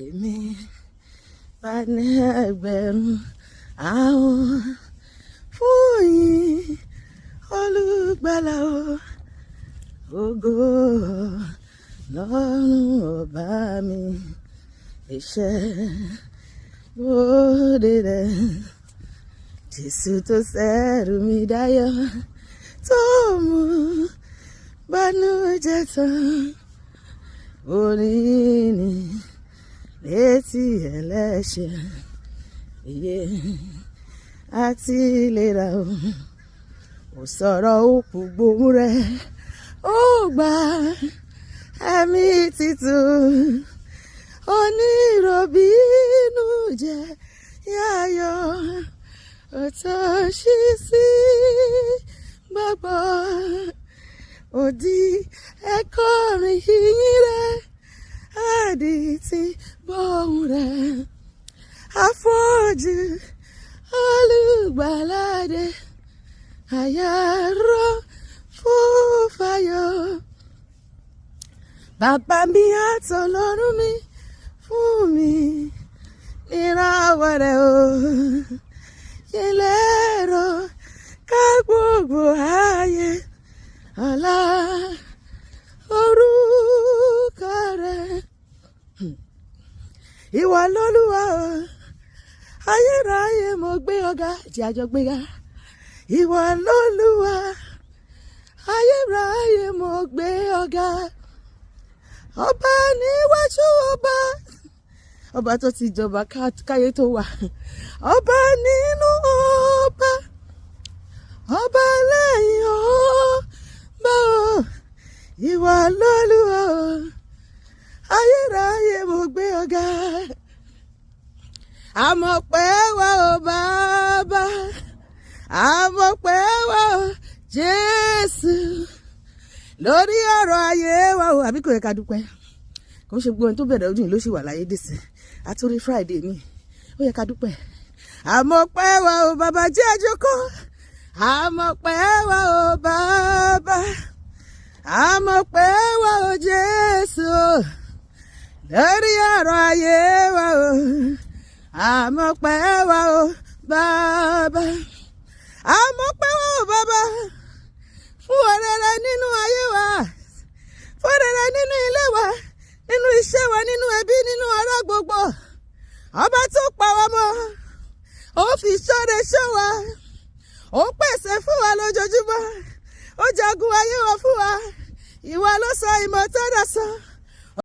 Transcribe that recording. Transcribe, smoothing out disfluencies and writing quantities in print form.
èmi bá ní ẹgbẹ̀rún ahọ́n fún yín olùgbàlà ògo lọ́run ọba mi iṣẹ́ bóde rẹ̀ Jésù tó ṣẹ́rù mi dáyọ̀ tó mú bánújẹ́ tán orin ni létí ẹlẹ́ṣẹ̀ iye àti ìlera ò sọ̀rọ̀ òkú gbóhùn rẹ̀ ó gbà ẹ̀mí títún onírọ̀bínú jẹ́ yáyọ̀ ọ̀tọ̀ ṣí sí gbàgbọ́ òdì ẹ̀kọ́ rìn yín rẹ̀ àdì tí bọ́hùn rẹ̀ afọ́jú olùgbàlàdé àyàrá fún fàyọ̀ bàbá mi àtọlọ́run mi fún mi níràwọ̀ rẹ̀ o yẹ lẹ́rọ ká gbogbo ayé ọlá orúkọ rẹ̀ ìwọ lólúwa o ayérayé mo gbé ọ̀gá jẹ́ àjọ gbéga ìwọ lólúwa ayérayé mo gbé ọ̀gá ọba níwájú ọba tó ti jọba káyé tó wà ọba nínú ọba lẹ́yìn ọba ìwọ lólúwa ayérayé mo gbé ọ̀gá àmọ́ pé wà ó bàbá àmọ́ pé wà ó Jésù lórí ọ̀rọ̀ ayé wa o àbí kò yẹ ká dúpẹ́ kò ń ṣe gbogbo ohun tó bẹ̀rẹ̀ ọdún yìí ló sì wà láyé dìsìn àtúrí Friday mi ó yẹ ká dúpẹ́ àmọ́ pé wà ó bàbá jẹ́ àjọkọ́ àmọ́ pé wà ó bàbá àmọ́ pé wà ó Jésù lórí ọ̀rọ̀ ayé wa o àmọ́ pé wà ó bàbá àmọ́ pé wà ó bàbá fún òrèrè nínú ayé wa fún òrèrè nínú ilé wa nínú iṣẹ́ wa nínú ẹbí nínú ará gbogbo ọba tó pa wá mọ́ ó fi ṣọ́re ṣọ́ wa ó pèsè fún wa lójoojúmọ́ ó jagun ayé wa fún wa ìwà ló sọ ìmọ̀ tó dà sọ.